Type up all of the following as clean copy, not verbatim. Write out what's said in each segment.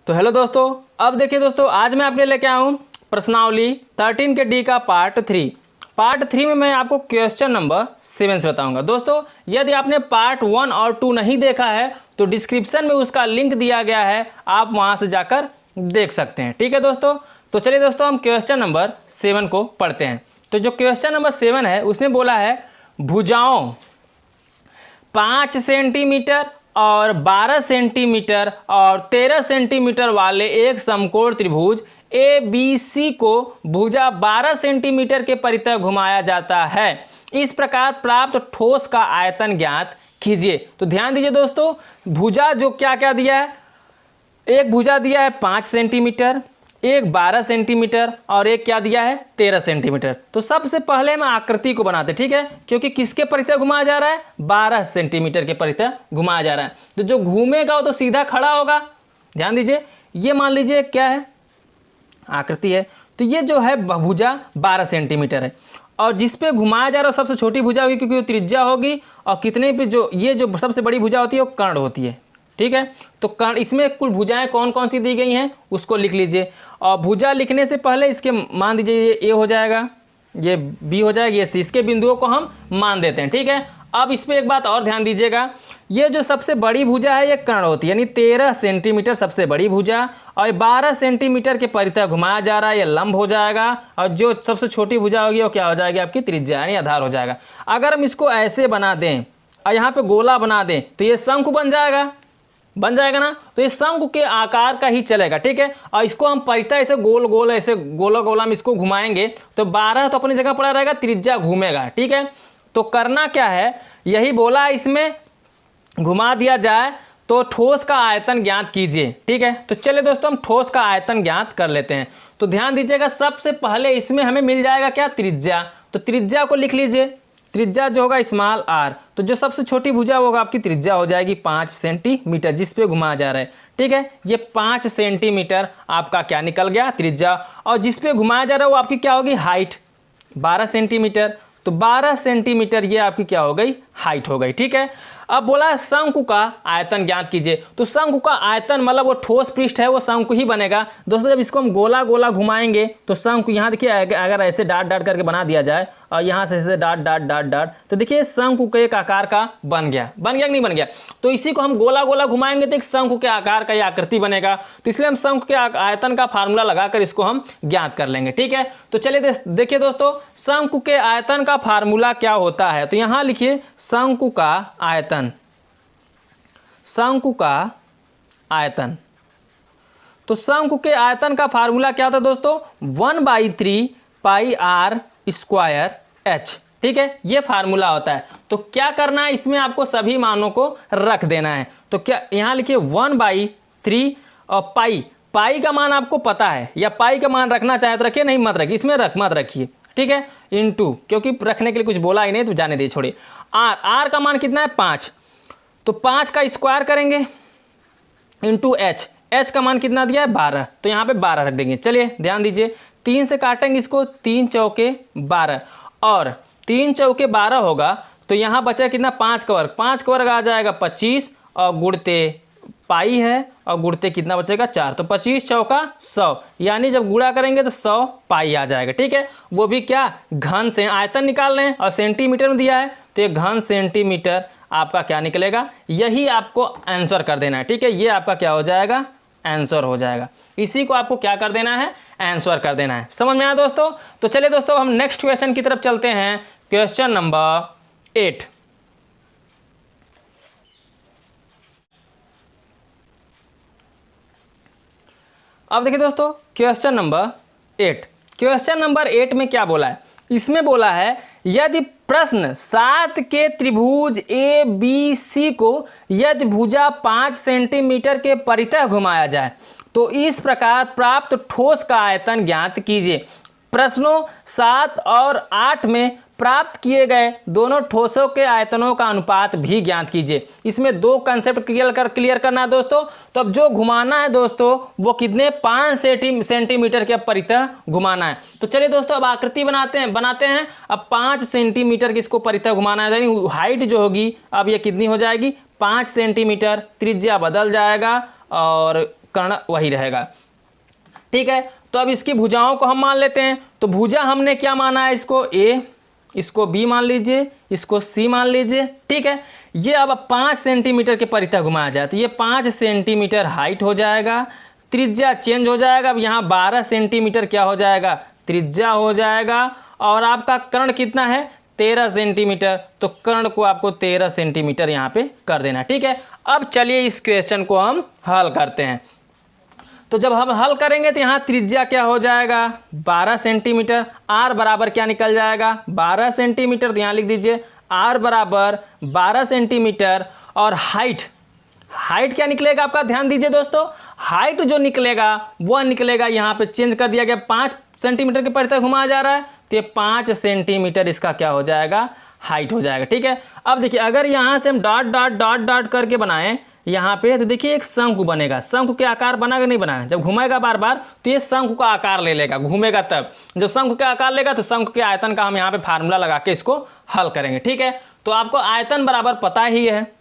तो हेलो दोस्तों, अब देखिए दोस्तों, आज मैं आपके लेके आया हूँ प्रश्नावली 13 के डी का पार्ट 3। पार्ट 3 में मैं आपको क्वेश्चन नंबर 7 से बताऊंगा। दोस्तों, यदि आपने पार्ट 1 और 2 नहीं देखा है तो डिस्क्रिप्शन में उसका लिंक दिया गया है, आप वहाँ से जाकर देख सकते हैं। ठीक है दोस्तों, तो चलिए दोस्तों हम क्वेश्चन नंबर 7 को पढ़ते हैं। तो जो क्वेश्चन नंबर 7 है उसने बोला है भुजाओं 5 सेंटीमीटर और 12 सेंटीमीटर और 13 सेंटीमीटर वाले एक समकोण त्रिभुज ABC को भुजा 12 सेंटीमीटर के परितः घुमाया जाता है। इस प्रकार प्राप्त ठोस का आयतन ज्ञात कीजिए। तो ध्यान दीजिए दोस्तों, भुजा जो क्या क्या दिया है, एक भुजा दिया है 5 सेंटीमीटर, एक 12 सेंटीमीटर और एक क्या दिया है 13 सेंटीमीटर। तो सबसे पहले हम आकृति को बनाते, ठीक है, क्योंकि किसके परितः घुमाया जा रहा है, 12 सेंटीमीटर के परितः घुमाया जा रहा है। तो जो घूमेगा वो तो सीधा खड़ा होगा। ध्यान दीजिए, ये मान लीजिए क्या है, आकृति है। तो ये जो है भुजा 12 सेंटीमीटर है और जिस पे घुमाया जा रहा है सबसे छोटी भुजा होगी, क्योंकि वो त्रिज्या होगी। और कितने पे जो ये जो सबसे बड़ी भुजा होती है वो कर्ण होती है। ठीक है, तो कर्ण, इसमें कुल भुजाएं कौन कौन सी दी गई हैं उसको लिख लीजिए। और भुजा लिखने से पहले इसके मान दीजिए ये A हो जाएगा, ये B हो जाएगा, ये C। इसके बिंदुओं को हम मान देते हैं। ठीक है, अब इस पर एक बात और ध्यान दीजिएगा, ये जो सबसे बड़ी भुजा है ये कर्ण होती है, यानी 13 सेंटीमीटर सबसे बड़ी भुजा, और 12 सेंटीमीटर के परितः घुमाया जा रहा है, ये लंब हो जाएगा। और जो सबसे छोटी भुजा होगी वो क्या हो जाएगी, आपकी त्रिज्या यानी आधार हो जाएगा। अगर हम इसको ऐसे बना दें और यहाँ पे गोला बना दें तो ये शंकु बन जाएगा ना। तो ये शंकु के आकार का ही चलेगा। ठीक है, और इसको हम परितः ऐसे गोल गोल ऐसे गोला में इसको घुमाएंगे तो 12 तो अपनी जगह पड़ा रहेगा, त्रिज्या घूमेगा। ठीक है, तो करना क्या है, यही बोला है, इसमें घुमा दिया जाए तो ठोस का आयतन ज्ञात कीजिए। ठीक है, तो चलिए दोस्तों हम ठोस का आयतन ज्ञात कर लेते हैं। तो ध्यान दीजिएगा, सबसे पहले इसमें हमें मिल जाएगा क्या, त्रिज्या। तो त्रिज्या को लिख लीजिए, त्रिज्या जो होगा स्मॉल r। तो जो सबसे छोटी भुजा होगा आपकी त्रिज्या हो जाएगी 5 सेंटीमीटर, जिस पे घुमाया जा रहा है। ठीक है, ये 5 सेंटीमीटर आपका क्या निकल गया, त्रिज्या। और जिस पे घुमाया जा रहा है वो आपकी क्या होगी, हाइट 12 सेंटीमीटर। तो 12 सेंटीमीटर ये आपकी क्या हो गई, हाइट हो गई। ठीक है, अब बोला शंकु का आयतन ज्ञात कीजिए। तो शंकु का आयतन मतलब वो ठोस पृष्ठ है, वो शंकु ही बनेगा। दोस्तों जब इसको हम गोला गोला घुमाएंगे तो शंकु, यहाँ देखिए अगर ऐसे डाट डाट करके बना दिया जाए और यहाँ से ऐसे डाट डाट डाट डाट, तो देखिए शंकु के एक आकार का बन गया कि नहीं बन गया। तो इसी को हम गोला गोला घुमाएंगे तो एक शंकु के आकार का ये आकृति बनेगा। तो इसलिए हम शंकु के आयतन का फार्मूला लगाकर इसको हम ज्ञात कर लेंगे। ठीक है, तो चलिए देखिए दोस्तों, शंकु के आयतन का फार्मूला क्या होता है। तो यहाँ लिखिए शंकु का आयतन, शंकु का आयतन। तो शंकु के आयतन का फार्मूला क्या होता है दोस्तों, 1/3 पाई r स्क्वायर h। ठीक है, ये फार्मूला होता है। तो क्या करना है, इसमें आपको सभी मानों को रख देना है। तो क्या यहाँ लिखिए 1/3 और पाई का मान आपको पता है, या पाई का मान रखना चाहे तो रखिए, नहीं मत रखिए, इसमें मत रखिए। ठीक है, इनटू, क्योंकि रखने के लिए कुछ बोला ही नहीं तो जाने दे, छोड़िए। r का मान कितना है 5, तो 5 का स्क्वायर करेंगे इंटू h का मान कितना दिया है 12, तो यहाँ पे 12 रख देंगे। चलिए ध्यान दीजिए, 3 से काटेंगे इसको, 3 चौके 12 और 3 चौके 12 होगा। तो यहाँ बचा कितना, 5 का वर्ग आ जाएगा 25 और गुणते पाई है और गुणते कितना बचेगा 4। तो 25 चौका 100, यानी जब गुणा करेंगे तो 100 पाई आ जाएगा। ठीक है, वो भी क्या, घन से आयतन निकाल रहे हैं और सेंटीमीटर में दिया है, तो ये घन सेंटीमीटर आपका क्या निकलेगा, यही आपको आंसर कर देना है। ठीक है, ये आपका क्या हो जाएगा, आंसर हो जाएगा। इसी को आपको क्या कर देना है, आंसर कर देना है। समझ में आया दोस्तों। तो चलिए दोस्तों हम नेक्स्ट क्वेश्चन की तरफ चलते हैं, क्वेश्चन नंबर 8। अब देखिए दोस्तों क्वेश्चन नंबर 8। क्वेश्चन नंबर 8 में क्या बोला है, इसमें बोला है यदि प्रश्न 7 के त्रिभुज ABC को यदि भुजा 5 सेंटीमीटर के परितः घुमाया जाए तो इस प्रकार प्राप्त ठोस का आयतन ज्ञात कीजिए। प्रश्नों 7 और 8 में प्राप्त किए गए दोनों ठोसों के आयतनों का अनुपात भी ज्ञात कीजिए। इसमें दो कंसेप्ट क्लियर करना है दोस्तों। तो अब जो घुमाना है दोस्तों वो कितने, 5 सेंटीमीटर के परितः घुमाना है। तो चलिए दोस्तों अब आकृति बनाते हैं। अब 5 सेंटीमीटर की इसको परितः घुमाना है, यानी हाइट जो होगी अब ये कितनी हो जाएगी, 5 सेंटीमीटर। त्रिज्या बदल जाएगा और कर्ण वही रहेगा। ठीक है, तो अब इसकी भुजाओं को हम मान लेते हैं। तो भुजा हमने क्या माना है, इसको ए, इसको बी मान लीजिए, इसको सी मान लीजिए। ठीक है, ये अब 5 सेंटीमीटर के परितः घुमाया जाए तो ये 5 सेंटीमीटर हाइट हो जाएगा, त्रिज्या चेंज हो जाएगा। अब यहाँ 12 सेंटीमीटर क्या हो जाएगा, त्रिज्या हो जाएगा। और आपका कर्ण कितना है, 13 सेंटीमीटर, तो कर्ण को आपको 13 सेंटीमीटर यहाँ पे कर देना। ठीक है, अब चलिए इस क्वेश्चन को हम हल करते हैं। तो जब हम हल करेंगे तो यहाँ त्रिज्या क्या हो जाएगा, 12 सेंटीमीटर। आर बराबर क्या निकल जाएगा, 12 सेंटीमीटर। तो यहाँ लिख दीजिए आर बराबर 12 सेंटीमीटर। और हाइट क्या निकलेगा आपका, ध्यान दीजिए दोस्तों, हाइट जो निकलेगा वह निकलेगा, यहाँ पे चेंज कर दिया गया, 5 सेंटीमीटर के परितः घुमाया जा रहा है तो ये 5 सेंटीमीटर इसका क्या हो जाएगा, हाइट हो जाएगा। ठीक है, अब देखिए अगर यहाँ से हम डॉट डॉट डॉट डॉट करके बनाएं यहाँ पे, तो देखिए एक शंकु बनेगा। शंकु के आकार बनाएगा नहीं बनाएगा, जब घुमाएगा बार बार तो ये शंकु का आकार ले लेगा, घूमेगा तब। जब शंकु का आकार लेगा तो शंकु के आयतन का हम यहाँ पे फार्मूला लगा के इसको हल करेंगे। ठीक है, तो आपको आयतन बराबर पता ही है,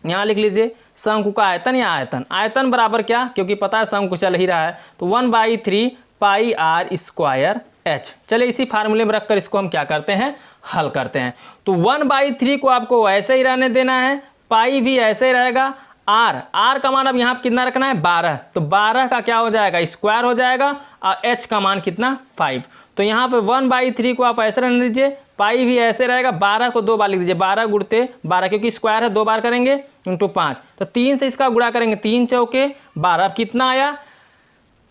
यहाँ लिख लीजिए शंकु का आयतन या आयतन बराबर क्या, क्योंकि पता है शंकु चल ही रहा है, तो 1/3 पाई आर स्क्वायर एच। चलिए इसी फार्मूले में रखकर इसको हम क्या करते हैं, हल करते हैं। तो 1/3 को आपको वैसे ही रहने देना है, पाई भी ऐसे ही रहेगा। आर का मान अब यहाँ कितना रखना है, 12, तो 12 का क्या हो जाएगा, स्क्वायर हो जाएगा। और एच का मान कितना, 5। तो यहाँ पे 1/3 को आप ऐसे रहने दीजिए, पाई भी ऐसे रहेगा। 12 को 2 बार लिख दीजिए, 12 गुणते 12, क्योंकि स्क्वायर है 2 बार करेंगे, इंटू 5, तो 3 से इसका गुणा करेंगे, 3 चौके 12। अब कितना आया,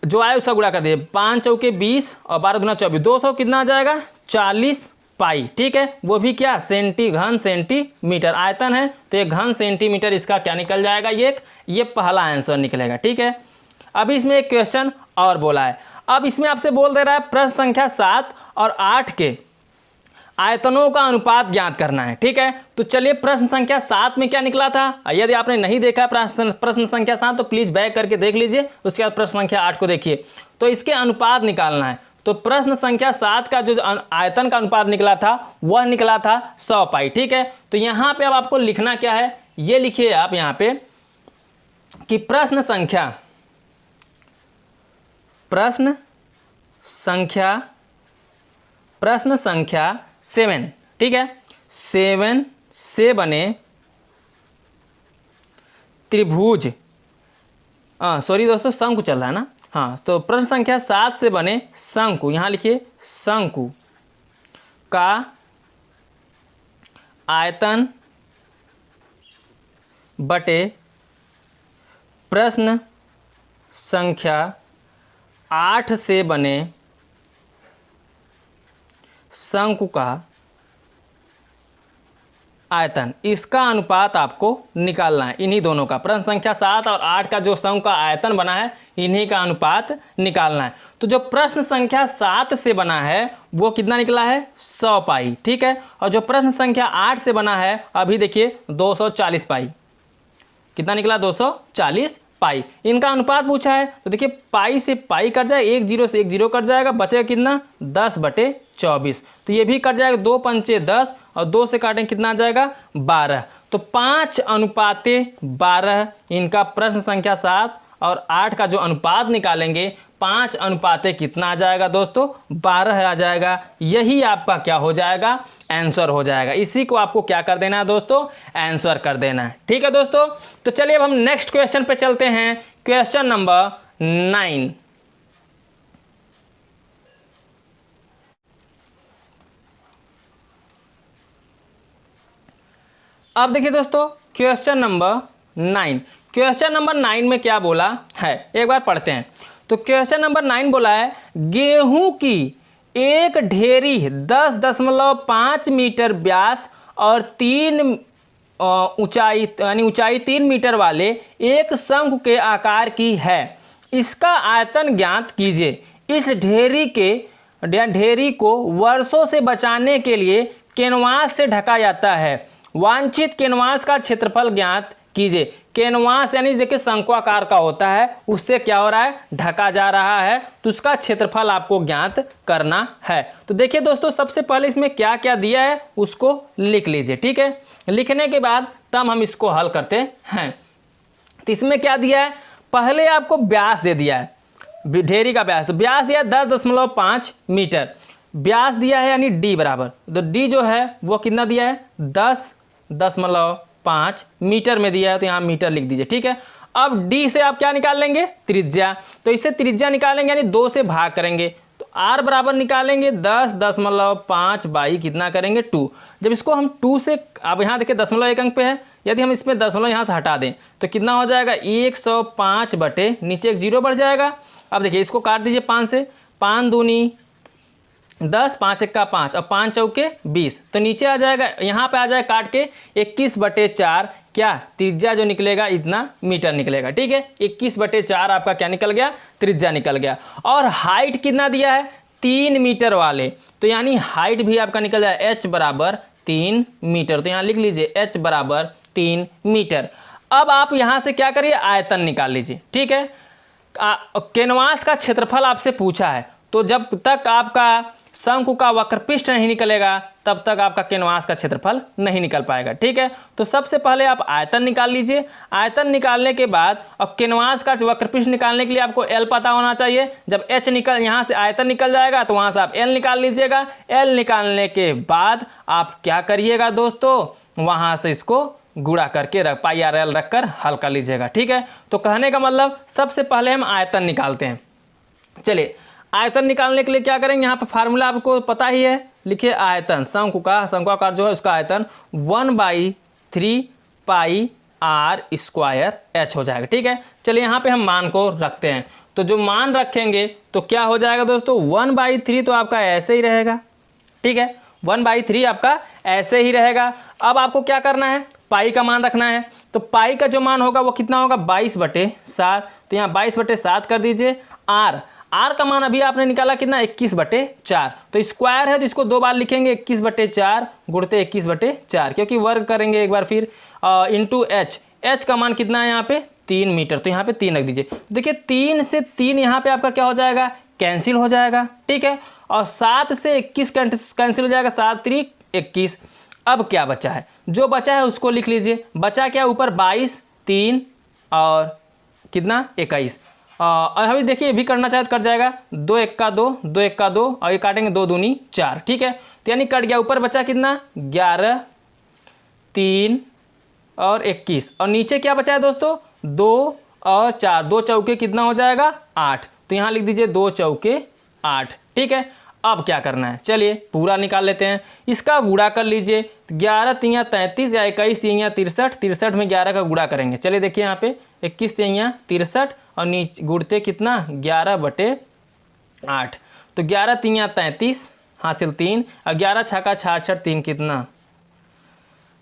जो आया उसका गुणा कर दीजिए, 5 चौके 20 और 12 दूना 24, 200 कितना आ जाएगा, 40 पाई। ठीक है, वो भी क्या, घन सेंटीमीटर। आयतन है तो ये घन सेंटीमीटर इसका क्या निकल जाएगा, ये पहला आंसर निकलेगा। ठीक है, अभी इसमें एक क्वेश्चन और बोला है। अब इसमें आपसे बोल दे रहा है प्रश्न संख्या 7 और 8 के आयतनों का अनुपात ज्ञात करना है। ठीक है, तो चलिए प्रश्न संख्या 7 में क्या निकला था, यदि आपने नहीं देखा प्रश्न संख्या 7 तो प्लीज बैक करके देख लीजिए, उसके बाद प्रश्न संख्या 8 को देखिए। तो इसके अनुपात निकालना है। तो प्रश्न संख्या 7 का जो आयतन का अनुपात निकला था वह निकला था 100 पाई। ठीक है, तो यहाँ पे अब आपको लिखना क्या है, ये लिखिए आप यहाँ पे कि प्रश्न संख्या 7, ठीक है, 7 से बने त्रिभुज, सॉरी दोस्तों शंकु चल रहा है ना, हाँ, तो प्रश्न संख्या 7 से बने शंकु, यहाँ लिखिए शंकु का आयतन बटे प्रश्न संख्या 8 से बने शंकु का आयतन, इसका अनुपात आपको निकालना है, इन्हीं दोनों का, प्रश्न संख्या 7 और 8 का जो शंकु का आयतन बना है इन्हीं का अनुपात निकालना है। तो जो प्रश्न संख्या 7 से बना है वो कितना निकला है, 100 पाई। ठीक है, और जो प्रश्न संख्या 8 से बना है अभी देखिए 240 पाई, कितना निकला, 240 पाई। इनका अनुपात पूछा है तो देखिए पाई से पाई कट जाए, 1 0 से 1 0 कट जाएगा, बचेगा कितना, 10/24। तो ये भी कट जाएगा, 2 पंचे 10 और 2 से काटेंगे कितना आ जाएगा, 12। तो 5:12 इनका प्रश्न संख्या 7 और 8 का जो अनुपात निकालेंगे 5 कितना आ जाएगा दोस्तों, 12 आ जाएगा। यही आपका क्या हो जाएगा, आंसर हो जाएगा। इसी को आपको क्या कर देना है दोस्तों, आंसर कर देना है। ठीक है दोस्तों, तो चलिए अब हम नेक्स्ट क्वेश्चन पे चलते हैं, क्वेश्चन नंबर 9। अब देखिए दोस्तों क्वेश्चन नंबर 9, क्वेश्चन नंबर 9 में क्या बोला है एक बार पढ़ते हैं। तो क्वेश्चन नंबर 9 बोला है, गेहूं की एक ढेरी 10.5 मीटर व्यास और 3 ऊंचाई यानी ऊंचाई 3 मीटर वाले एक शंकु के आकार की है, इसका आयतन ज्ञात कीजिए। इस ढेरी को वर्षों से बचाने के लिए कैनवास से ढका जाता है, वांछित कैनवास का क्षेत्रफल ज्ञात कीजिए। कैनवास यानी देखिए शंक्वाकार का होता है, उससे क्या हो रहा है, ढका जा रहा है, तो उसका क्षेत्रफल आपको ज्ञात करना है। तो देखिए दोस्तों सबसे पहले इसमें क्या क्या दिया है उसको लिख लीजिए। ठीक है, लिखने के बाद तब हम इसको हल करते हैं। तो इसमें क्या दिया है, पहले आपको व्यास दे दिया है, ढेरी का व्यास, तो व्यास दिया है 10.5 मीटर, व्यास दिया है यानी डी बराबर, तो डी जो है वो कितना दिया है 10.5 मीटर में दिया है, तो यहाँ मीटर लिख दीजिए। ठीक है, अब डी से आप क्या निकाल लेंगे, त्रिज्या, तो इससे त्रिज्या निकालेंगे यानी 2 से भाग करेंगे, तो आर बराबर निकालेंगे 10.5 बाई कितना करेंगे 2। जब इसको हम 2 से, अब यहाँ देखिए 0.1 अंक पे है, यदि हम इसमें 0 यहाँ से हटा दें तो कितना हो जाएगा 105 बटे, नीचे एक 0 बढ़ जाएगा। अब देखिए इसको काट दीजिए 5 से, 5 दूनी 10, 5 एक्का 5 और 5 चौके 20, तो नीचे आ जाएगा, यहाँ पे आ जाएगा काट के 21/4, क्या त्रिज्या जो निकलेगा इतना मीटर निकलेगा। ठीक है, 21/4 आपका क्या निकल गया, त्रिज्या निकल गया। और हाइट कितना दिया है 3 मीटर वाले, तो यानी हाइट भी आपका निकल जाए h बराबर 3 मीटर, तो यहाँ लिख लीजिए h बराबर 3 मीटर। अब आप यहाँ से क्या करिए, आयतन निकाल लीजिए। ठीक है, कैनवास का क्षेत्रफल आपसे पूछा है, तो जब तक आपका शंकु का वक्रपृष्ठ नहीं निकलेगा तब तक आपका कैनवास का क्षेत्रफल नहीं निकल पाएगा। ठीक है, तो सबसे पहले आप आयतन निकाल लीजिए। आयतन निकालने के बाद अब कैनवास का वक्रपृष्ठ निकालने के लिए आपको एल पता होना चाहिए। जब एच निकल, यहाँ से आयतन निकल जाएगा तो वहाँ से आप एल निकाल लीजिएगा। एल निकालने के बाद आप क्या करिएगा दोस्तों, वहाँ से इसको गुणा करके पाई आर एल रख कर हल कर लीजिएगा। ठीक है, तो कहने का मतलब सबसे पहले हम आयतन निकालते हैं। चलिए, आयतन निकालने के लिए क्या करेंगे, यहाँ पर फार्मूला आपको पता ही है, लिखिए आयतन, शंक्वाकार जो है उसका आयतन 1/3 पाई आर स्क्वायर एच हो जाएगा। ठीक है, चलिए यहाँ पे हम मान को रखते हैं, तो जो मान रखेंगे तो क्या हो जाएगा दोस्तों, 1/3 तो आपका ऐसे ही रहेगा। ठीक है, 1/3 आपका ऐसे ही रहेगा। अब आपको क्या करना है, पाई का मान रखना है, तो पाई का जो मान होगा वो कितना होगा 22/7, तो यहाँ 22/7 कर दीजिए। आर का मान अभी आपने निकाला कितना 21/4, तो स्क्वायर है तो इसको 2 बार लिखेंगे, 21/4 गुणते 21/4, क्योंकि वर्ग करेंगे एक बार फिर, इंटू एच का मान कितना है यहाँ पे 3 मीटर, तो यहाँ पे 3 रख दीजिए। देखिए 3 से 3 यहाँ पे आपका क्या हो जाएगा, कैंसिल हो जाएगा। ठीक है, और 7 से 21 कैंसिल हो जाएगा, 7 3 21। अब क्या बचा है, जो बचा है उसको लिख लीजिए। बचा क्या, ऊपर 22, 3 और कितना 21। और अभी देखिए ये भी करना चाहे तो कट जाएगा, 2 एक्का 2, 2 एक्का 2 और ये काटेंगे 2 दूनी 4। ठीक है, तो यानी कट गया, ऊपर बचा कितना 11, 3 और 21, और नीचे क्या बचा है दोस्तों 2 और 4, 2 चौके कितना हो जाएगा 8, तो यहाँ लिख दीजिए 2 चौके 8। ठीक है, अब क्या करना है, चलिए पूरा निकाल लेते हैं, इसका गुणा कर लीजिए। 11 3 33 या 21 3 63, 63 में 11 का गुणा करेंगे। चलिए देखिए यहाँ पे 21 3 63 और नीचे गुणते कितना 11/8, तो 11 3 33 हासिल 3 और 11 6 का 66 3 कितना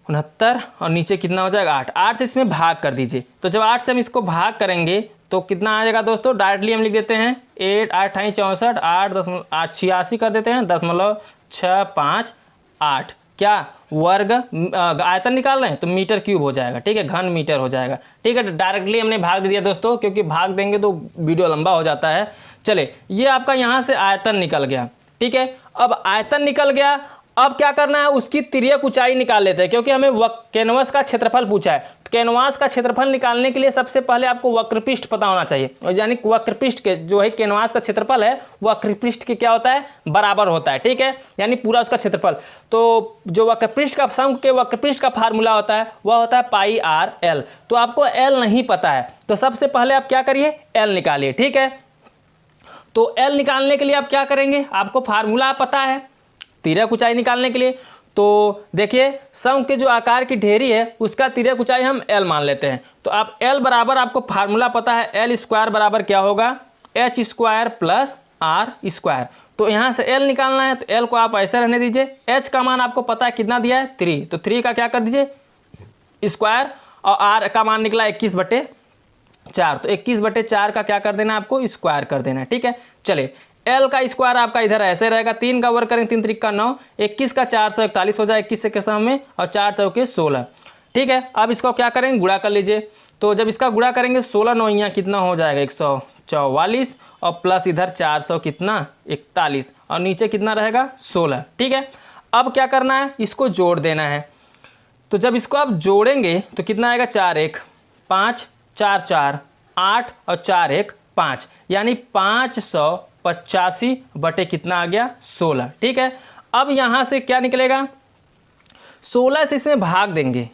69 और नीचे कितना हो जाएगा 8। 8 से इसमें भाग कर दीजिए, तो जब 8 से हम इसको भाग करेंगे तो कितना आ जाएगा दोस्तों, डायरेक्टली हम लिख देते हैं 8 8 64 8 86 कर देते हैं 0.658, क्या वर्ग, आयतन निकाल रहे हैं तो मीटर क्यूब हो जाएगा। ठीक है, घन मीटर हो जाएगा। ठीक है, डायरेक्टली हमने भाग दे दिया दोस्तों, क्योंकि भाग देंगे तो वीडियो लंबा हो जाता है। चले, ये आपका यहाँ से आयतन निकल गया। ठीक है, अब आयतन निकल गया, अब क्या करना है, उसकी तिर्यक ऊंचाई निकाल लेते हैं, क्योंकि हमें कैनवास का क्षेत्रफल पूछा है। तो कैनवास का क्षेत्रफल निकालने के लिए सबसे पहले आपको वक्रपृष्ठ पता होना चाहिए, और यानी वक्रपृष्ठ के जो है कैनवास का क्षेत्रफल है वक्रपृष्ठ के क्या होता है बराबर होता है। ठीक है, यानी पूरा उसका क्षेत्रफल, तो जो वक्रपृष्ठ का शंकु के वक्रपृष्ठ का फार्मूला होता है वह होता है पाई आर एल। तो आपको एल नहीं पता है, तो सबसे पहले आप क्या करिए, एल निकालिए। ठीक है, तो एल निकालने के लिए आप क्या करेंगे, आपको फार्मूला पता है तिर्यक ऊंचाई निकालने के लिए। तो देखिए शंकु के जो आकार की ढेरी है उसका तिर्यक ऊंचाई हम एल मान लेते हैं, तो आप एल बराबर, आपको फार्मूला पता है, एल स्क्वायर बराबर क्या होगा H square plus R square. तो यहाँ से एल निकालना है, तो एल को आप ऐसे रहने दीजिए। एच का मान आपको पता है कितना दिया है 3, तो 3 का क्या कर दीजिए स्क्वायर, और आर का मान निकला 21/4, तो 21/4 का क्या कर देना है आपको स्क्वायर कर देना है। ठीक है, चलिए एल का स्क्वायर आपका इधर ऐसे रहेगा, 3 का वर्ग करेंगे 3 3 का 9, 21 का 441 हो जाए 21 के सम में, और 4 चौके 16। ठीक है, अब इसको क्या करेंगे गुणा कर लीजिए, तो जब इसका गुणा करेंगे 16 9 कितना हो जाएगा 144, और प्लस इधर 400 कितना 41, और नीचे कितना रहेगा 16। ठीक है, अब क्या करना है, इसको जोड़ देना है, तो जब इसको आप जोड़ेंगे तो कितना आएगा 4 1 5 4 4 8 और 4 1 5, यानी 585 बटे कितना आ गया 16। ठीक है, अब यहाँ से क्या निकलेगा, 16 से इसमें भाग देंगे।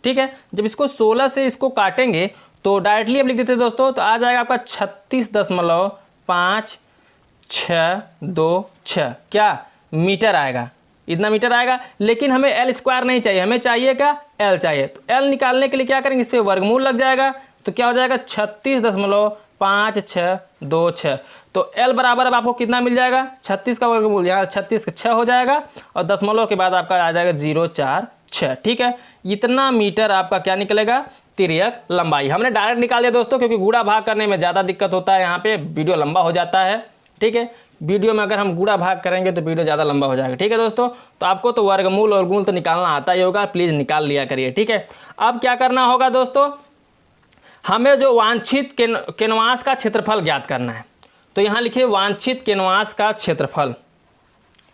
ठीक है, जब इसको 16 से इसको काटेंगे तो डायरेक्टली अब लिख देते हैं दोस्तों, तो आ जाएगा आपका 36.526 क्या मीटर आएगा, इतना मीटर आएगा। लेकिन हमें एल स्क्वायर नहीं चाहिए, हमें चाहिए क्या, एल चाहिए। तो एल निकालने के लिए क्या करेंगे, इस पर वर्गमूल लग जाएगा, तो क्या हो जाएगा 36.5626। तो एल बराबर अब आपको कितना मिल जाएगा, 36 का वर्गमूल, यहाँ 36 का 6 हो जाएगा और दशमलव के बाद आपका आ जाएगा 046। ठीक है, इतना मीटर आपका क्या निकलेगा, तिर्यक लंबाई। हमने डायरेक्ट निकाल दिया दोस्तों, क्योंकि गुणा भाग करने में ज़्यादा दिक्कत होता है, यहाँ पे वीडियो लंबा हो जाता है। ठीक है, वीडियो में अगर हम गुणा भाग करेंगे तो वीडियो ज़्यादा लंबा हो जाएगा। ठीक है दोस्तों, तो आपको तो वर्गमूल और मूल तो निकालना आता ही होगा, प्लीज़ निकाल लिया करिए। ठीक है, अब क्या करना होगा दोस्तों, हमें जो वांछित कैनवास का क्षेत्रफल ज्ञात करना है। तो यहाँ लिखिए वांछित कैनवास का क्षेत्रफल,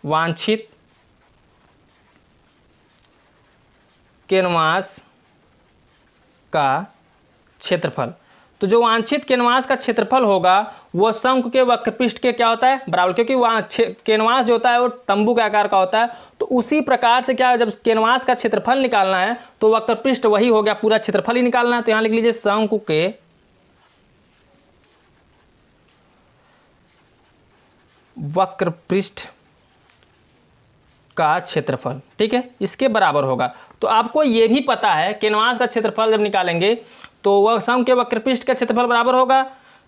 वांछित कैनवास का क्षेत्रफल। तो जो वांछित कैनवास का क्षेत्रफल होगा वो शंकु के वक्रपृष्ठ के क्या होता है, बराबर, क्योंकि वहाँ कैनवास जो होता है वो तंबू के आकार का होता है। तो उसी प्रकार से क्या, जब कैनवास का क्षेत्रफल निकालना है तो वक्रपृष्ठ वही हो गया, पूरा क्षेत्रफल ही निकालना है। तो यहाँ लिख लीजिए शंकु के वक्रपृष्ठ का क्षेत्रफल। ठीक है, इसके बराबर होगा। तो आपको ये भी पता है कैनवास का क्षेत्रफल जब निकालेंगे तो वह शंकु के वक्रपृष्ठ का क्षेत्रफल बराबर होगा।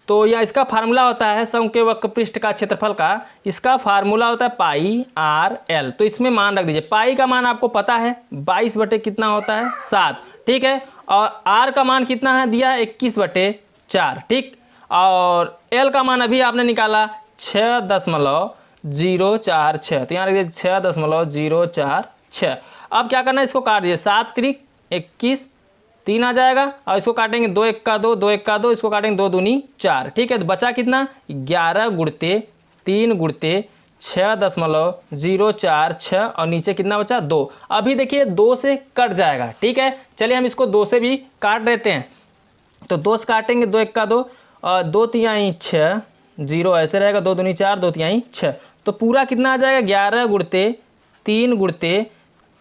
तो यह इसका फार्मूला होता है शंकु के वक्रपृष्ठ का क्षेत्रफल का, इसका फार्मूला होता है पाई आर एल। तो इसमें मान रख दीजिए, पाई का मान आपको पता है 22 बटे कितना होता है 7। ठीक है, और आर का मान कितना है दिया है 21 बटे 4। ठीक, और एल का मान अभी आपने निकाला 6.046। तो यहाँ लिखिए 6.046। अब क्या करना है, इसको काट दीजिए, 7 त्रिक 21, 3 आ जाएगा और इसको काटेंगे 2 1 का 2, 2 1 का 2, इसको काटेंगे 2 दूनी 4। ठीक है, तो बचा कितना 11 गुणते 3 गुणते 6.046 और नीचे कितना बचा 2। अभी देखिए 2 से कट जाएगा। ठीक है, चलिए हम इसको 2 से भी काट देते हैं। तो 2 से काटेंगे 2 1 का 2 और 2 तिहाई 6, 0 ऐसे रहेगा, 2 दूनी 4, 2 तिहाई 6। तो पूरा कितना आ जाएगा 11 गुणते 3 गुणते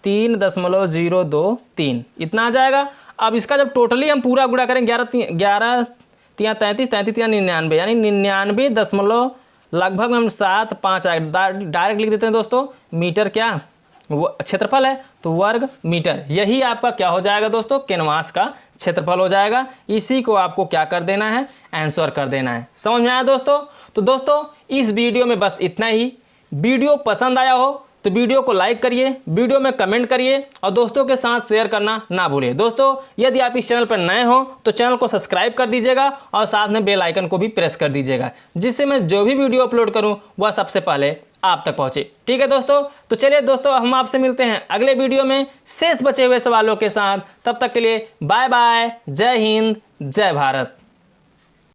3.023, इतना आ जाएगा। अब इसका जब टोटली हम पूरा गुणा करें 11 तिया 33, 33 तिया 99, यानी 99 दशमलव लगभग में हम 7 5 डायरेक्ट लिख देते हैं दोस्तों। मीटर क्या वो क्षेत्रफल है, तो वर्ग मीटर। यही आपका क्या हो जाएगा दोस्तों, कैनवास का क्षेत्रफल हो जाएगा। इसी को आपको क्या कर देना है, आंसर कर देना है। समझ में आया दोस्तों? तो दोस्तों इस वीडियो में बस इतना ही। वीडियो पसंद आया हो तो वीडियो को लाइक करिए, वीडियो में कमेंट करिए और दोस्तों के साथ शेयर करना ना भूलिए। दोस्तों यदि आप इस चैनल पर नए हो तो चैनल को सब्सक्राइब कर दीजिएगा और साथ में बेल आइकन को भी प्रेस कर दीजिएगा, जिससे मैं जो भी वीडियो अपलोड करूं वह सबसे पहले आप तक पहुंचे। ठीक है दोस्तों, तो चलिए दोस्तों हम आपसे मिलते हैं अगले वीडियो में शेष बचे हुए सवालों के साथ। तब तक के लिए बाय बाय, जय हिंद, जय भारत।